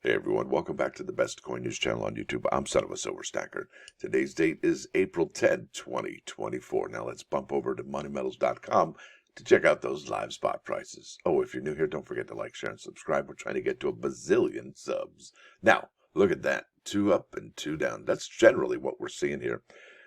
Hey everyone, welcome back to the best coin news channel on YouTube. I'm sonofasilverstacker. Today's date is April 10, 2024. Now let's bump over to moneymetals.com to check out those live spot prices. Oh, if you're new here, don't forget to like, share, and subscribe. We're trying to get to a bazillion subs. Now, look at that. 2 up and 2 down. That's generally what we're seeing here.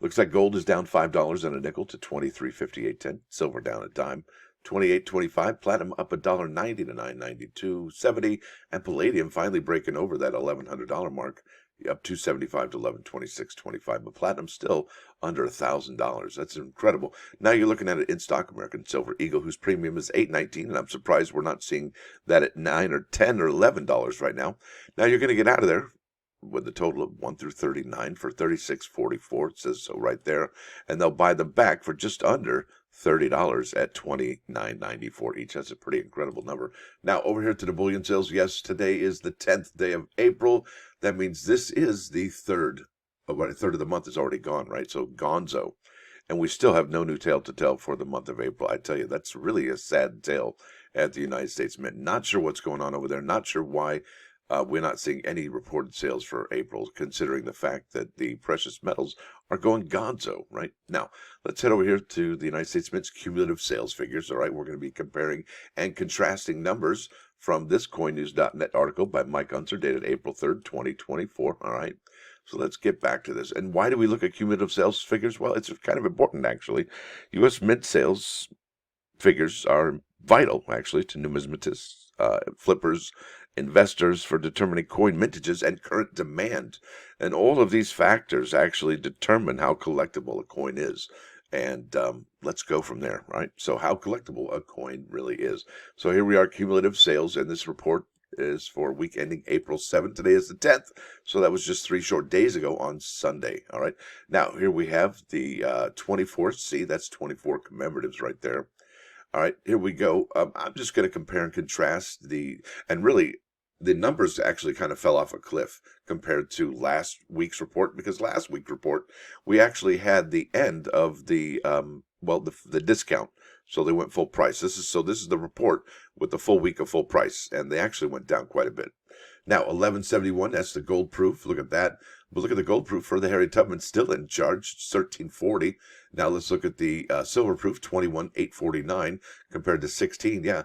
Looks like gold is down $5 and a nickel to 23.5810. Silver down a dime. 28.25, platinum up $1.90 to 992.70, and palladium finally breaking over that $1,100 mark, up 275 to 1126.25. But platinum still under $1,000. That's incredible. Now you're looking at an in-stock American Silver Eagle, whose premium is $8.19, and I'm surprised we're not seeing that at $9 or $10 or $11 right now. Now you're going to get out of there with a total of 1 through 39 for $36.44. It says so right there, and they'll buy them back for just under $30 at $29.94 each. That's a pretty incredible number. Now over here to the bullion sales. Yes, today is the 10th day of April. That means this is the third of the month is already gone, right? So gonzo. And we still have no new tale to tell for the month of April. I tell you, that's really a sad tale at the United States Mint. Not sure what's going on over there. Not sure why we're not seeing any reported sales for April, considering the fact that the precious metals are going gonzo, right? Now, let's head over here to the United States Mint's cumulative sales figures, all right? We're going to be comparing and contrasting numbers from this CoinNews.net article by Mike Unser, dated April 3rd, 2024, all right? So let's get back to this. And why do we look at cumulative sales figures? Well, it's kind of important, actually. U.S. Mint sales figures are vital, actually, to numismatists, flippers, investors for determining coin mintages and current demand. And all of these factors actually determine how collectible a coin is. And let's go from there, right? So how collectible a coin really is. So here we are, cumulative sales, and this report is for week ending April 7th. Today is the 10th, so that was just 3 short days ago on Sunday, all right? Now, here we have the 24th. See, that's 24 commemoratives right there. All right, here we go. I'm just going to compare and contrast and really, the numbers actually kind of fell off a cliff compared to last week's report, because last week's report, we actually had the end of the discount. So they went full price. This is the report with the full week of full price, and they actually went down quite a bit. Now, 1171, that's the gold proof. Look at that. But look at the gold proof for the Harry Tubman, still in charge, 1340. Now let's look at the silver proof, 21,849 compared to 16. Yeah.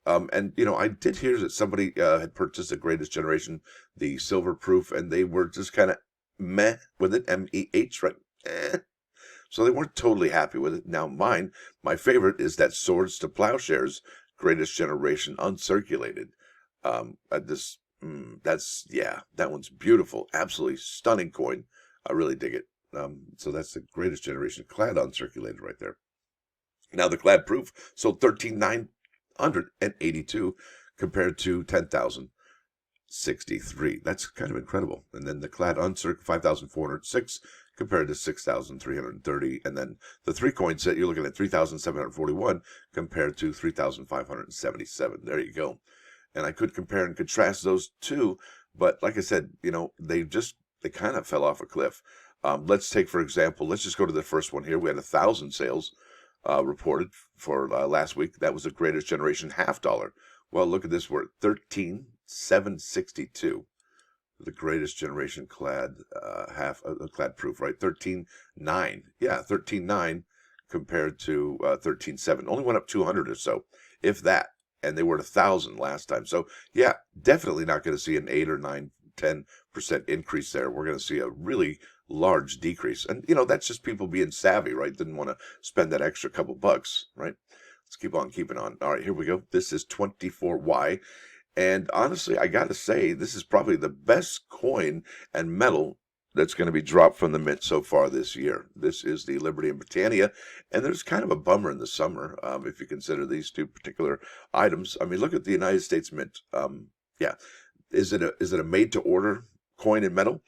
And you know, I did hear that somebody had purchased the Greatest Generation, the silver proof, and they were just kind of meh with it, M-E-H, right? So they weren't totally happy with it. Now my favorite is that Swords to Plowshares Greatest Generation uncirculated. That one's beautiful, absolutely stunning coin. I really dig it. So that's the Greatest Generation clad uncirculated right there. Now the clad proof sold 13,982 compared to 10,063. That's kind of incredible. And then the clad uncirc 5,406 compared to 6,330. And then the 3 coin set, you're looking at 3,741 compared to 3,577. There you go. And I could compare and contrast those two, but like I said, you know, they kind of fell off a cliff. Let's take, for example, let's just go to the first one here. We had 1,000 sales reported for last week. That was the Greatest Generation $50. Well, look at this. We're at 13,762. The Greatest Generation clad clad proof, right? 13.9. Yeah, 13.9 compared to 13.7. Only went up 200 or so, if that. And they were at 1,000 last time. So yeah, definitely not going to see an 8 or 9, 10% increase there. We're going to see a really large decrease. And you know, that's just people being savvy, right? Didn't want to spend that extra couple bucks, right? Let's keep on keeping on. All right, here we go. This is 24Y. And honestly, I got to say, this is probably the best coin and metal that's going to be dropped from the mint so far this year. This is the Liberty and Britannia, and there's kind of a bummer in the summer if you consider these 2 particular items. I mean, look at the United States Mint. Yeah, is it a made-to-order coin and metal,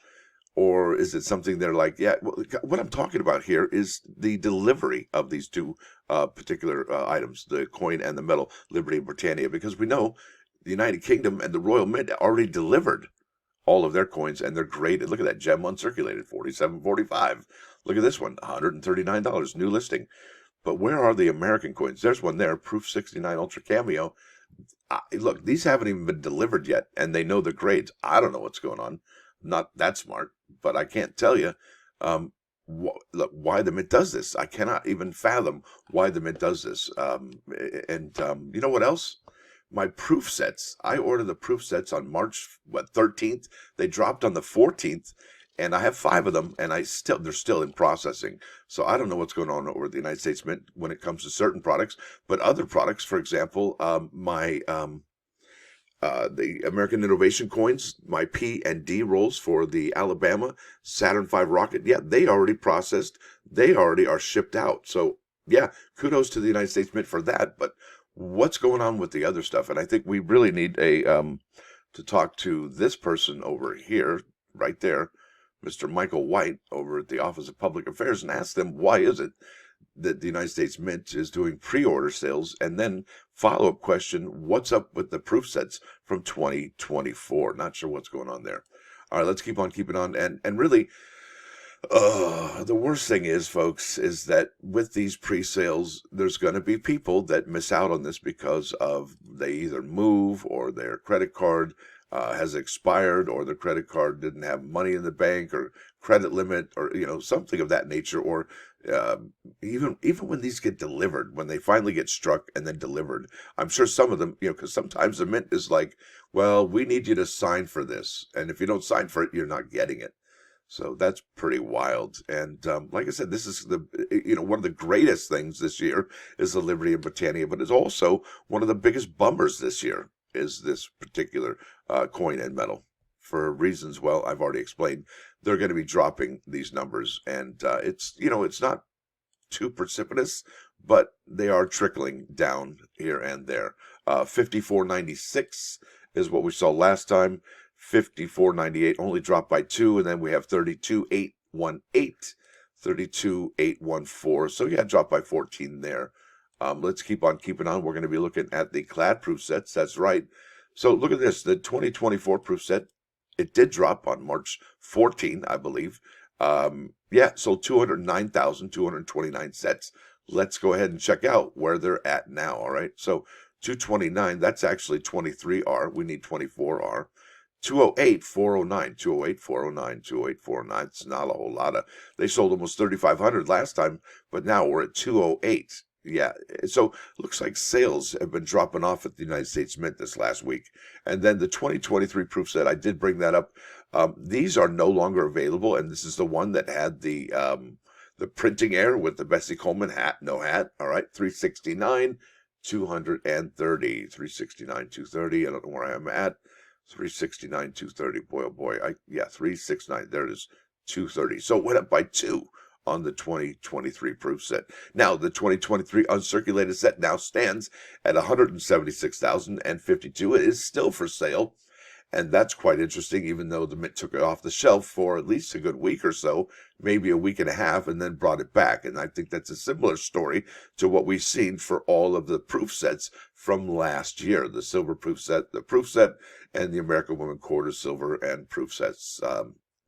or is it something they're like, yeah? Well, what I'm talking about here is the delivery of these 2 particular items, the coin and the metal, Liberty and Britannia, because we know the United Kingdom and the Royal Mint already delivered all of their coins, and they're graded. Look at that gem uncirculated, $47.45. Look at this one, $139, new listing. But where are the American coins? There's one there, Proof 69 Ultra Cameo, Look, these haven't even been delivered yet, and they know the grades. I don't know what's going on. Not that smart, but I can't tell you. Look, why the Mint does this. I cannot even fathom why the Mint does this. You know what else? My proof sets. I ordered the proof sets on March 13th. They dropped on the 14th, and I have 5 of them, and they're still in processing. So I don't know what's going on over at the United States Mint when it comes to certain products, but other products, for example, the American Innovation coins, my P and D rolls for the Alabama Saturn V rocket, yeah, they already processed. They already are shipped out. So, yeah, kudos to the United States Mint for that. But what's going on with the other stuff? And I think we really need to talk to this person over here, right there, Mr. Michael White, over at the Office of Public Affairs, and ask them why is it that the United States Mint is doing pre-order sales, and then follow-up question, what's up with the proof sets from 2024? Not sure what's going on there. All right, let's keep on keeping on. And really, the worst thing is, folks, is that with these pre-sales, there's going to be people that miss out on this because of they either move or their credit card has expired, or their credit card didn't have money in the bank, or credit limit, or something of that nature, or even when these get delivered, when they finally get struck and then delivered, I'm sure some of them, because sometimes the Mint is like, well, we need you to sign for this, and if you don't sign for it, you're not getting it. So that's pretty wild. And like I said, this is one of the greatest things this year is the Liberty of Britannia, but it's also one of the biggest bummers this year is this particular coin and metal. For reasons, well, I've already explained, they're going to be dropping these numbers, and it's not too precipitous, but they are trickling down here and there. 54.96 is what we saw last time. 54.98 only dropped by 2, and then we have 32.818, 32.814. So yeah, dropped by 14 there. Let's keep on keeping on. We're going to be looking at the clad proof sets. That's right. So look at this. The 2024 proof set, it did drop on March 14, I believe. Sold 209,229 sets. Let's go ahead and check out where they're at now, all right? So 229, that's actually 23R. We need 24R. 208, 409, 208, 409, 208, 409. It's not a whole lot of. They sold almost 3,500 last time, but now we're at 208. Yeah, so looks like sales have been dropping off at the United States Mint this last week. And then the 2023 proof set, I did bring that up. These are no longer available, and this is the one that had the printing error with the Bessie Coleman hat, no hat. All right, 369, 230, 369, 230. I don't know where I am at. 369, 230. Boy, oh boy. 369. There it is, 230. So it went up by 2 on the 2023 proof set. Now, the 2023 uncirculated set now stands at 176,052. It is still for sale, and that's quite interesting, even though the Mint took it off the shelf for at least a good week or so, maybe a week and a half, and then brought it back. And I think that's a similar story to what we've seen for all of the proof sets from last year, the silver proof set, the proof set, and the American Woman quarter silver and proof sets,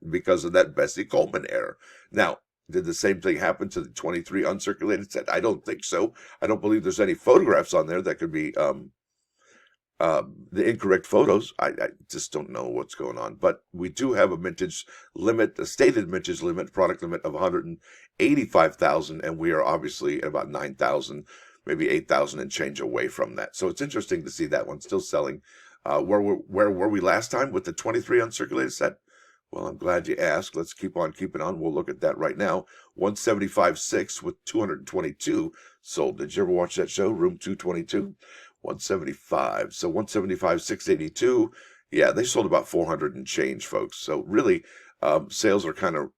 because of that Bessie Coleman error. Now, did the same thing happen to the 23 uncirculated set? I don't think so. I don't believe there's any photographs on there that could be the incorrect photos. I just don't know what's going on. But we do have a mintage limit, a stated mintage limit, product limit of 185,000, and we are obviously at about 9,000, maybe 8,000 and change away from that. So it's interesting to see that one still selling. Where were we last time with the 23 uncirculated set? Well, I'm glad you asked. Let's keep on keeping on. We'll look at that right now. 175.6 with 222 sold. Did you ever watch that show, Room 222? 175. So 175,682. Yeah, they sold about 400 and change, folks. So really, sales are kind of,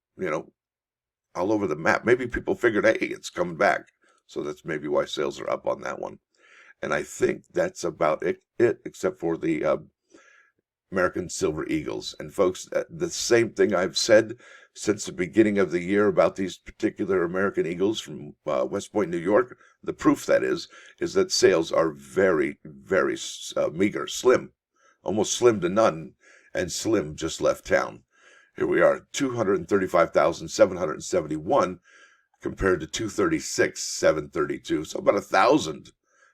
all over the map. Maybe people figured, hey, it's coming back. So that's maybe why sales are up on that one. And I think that's about it except for the American Silver Eagles. And folks, the same thing I've said since the beginning of the year about these particular American Eagles from West Point, New York. The proof, that is that sales are very, very meager, slim, almost slim to none, and Slim just left town. Here we are, 235,771 compared to 236,732. So about 1,000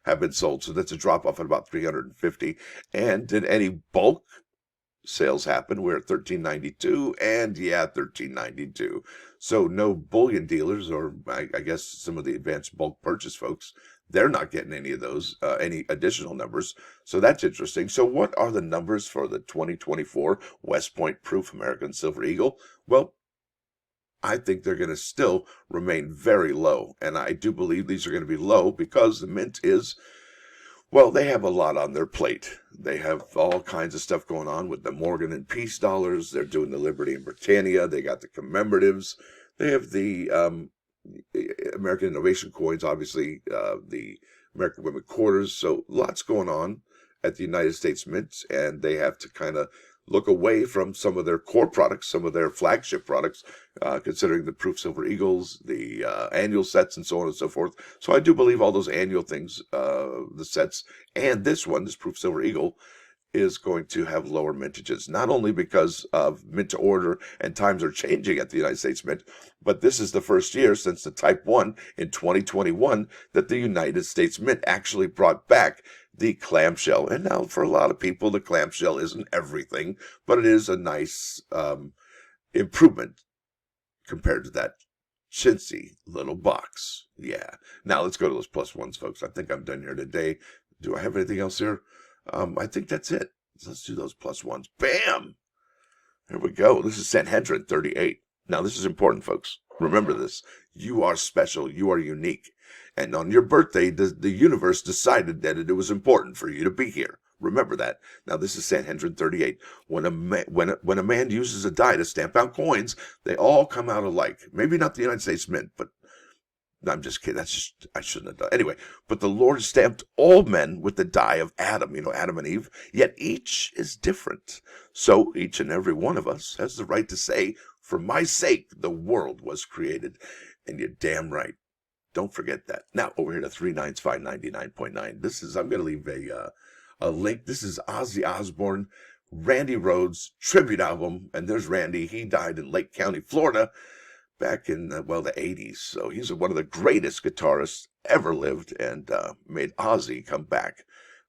have been sold. So that's a drop off at about 350. And did any bulk sales happen? We're at 1392, and yeah, 1392. So no bullion dealers, or I guess some of the advanced bulk purchase folks, they're not getting any of those, any additional numbers. So that's interesting. So what are the numbers for the 2024 West Point Proof American Silver Eagle? Well, I think they're going to still remain very low. And I do believe these are going to be low because the Mint is, well, they have a lot on their plate. They have all kinds of stuff going on with the Morgan and Peace dollars. They're doing the Liberty and Britannia. They got the Commemoratives. They have the American Innovation coins, obviously, the American Women Quarters. So lots going on at the United States Mint, and they have to kind of look away from some of their core products, some of their flagship products, considering the Proof Silver Eagles, the annual sets, and so on and so forth. So I do believe all those annual things, the sets, and this one, this Proof Silver Eagle, is going to have lower mintages, not only because of mint to order and times are changing at the United States Mint, but this is the first year since the Type 1 in 2021 that the United States Mint actually brought back the clamshell. And now for a lot of people, the clamshell isn't everything, but it is a nice improvement compared to that chintzy little box. Yeah. Now let's go to those plus ones, folks. I think I'm done here today. Do I have anything else here? I think that's it. So let's do those plus ones. Bam! There we go. This is Sanhedrin 38. Now, this is important, folks. Remember this. You are special. You are unique. And on your birthday, the universe decided that it was important for you to be here. Remember that. Now, this is Sanhedrin 38. When a man uses a die to stamp out coins, they all come out alike. Maybe not the United States Mint, but no, I'm just kidding. That's just, I shouldn't have done. Anyway, but the Lord stamped all men with the die of Adam, Adam and Eve, yet each is different. So each and every one of us has the right to say, for my sake, the world was created. And you're damn right. Don't forget that. Now, over here to 395.99.9. This is, I'm going to leave a link. This is Ozzy Osbourne, Randy Rhoads tribute album. And there's Randy. He died in Lake County, Florida, back in, the 80s. So he's one of the greatest guitarists ever lived, and made Ozzy come back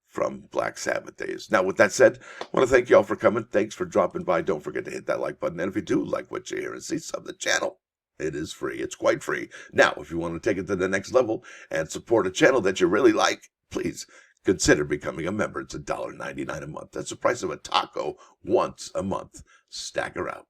from Black Sabbath days. Now, with that said, I want to thank you all for coming. Thanks for dropping by. Don't forget to hit that like button. And if you do like what you hear and see, sub the channel. It is free. It's quite free. Now, if you want to take it to the next level and support a channel that you really like, please consider becoming a member. It's $1.99 a month. That's the price of a taco once a month. Stacker out.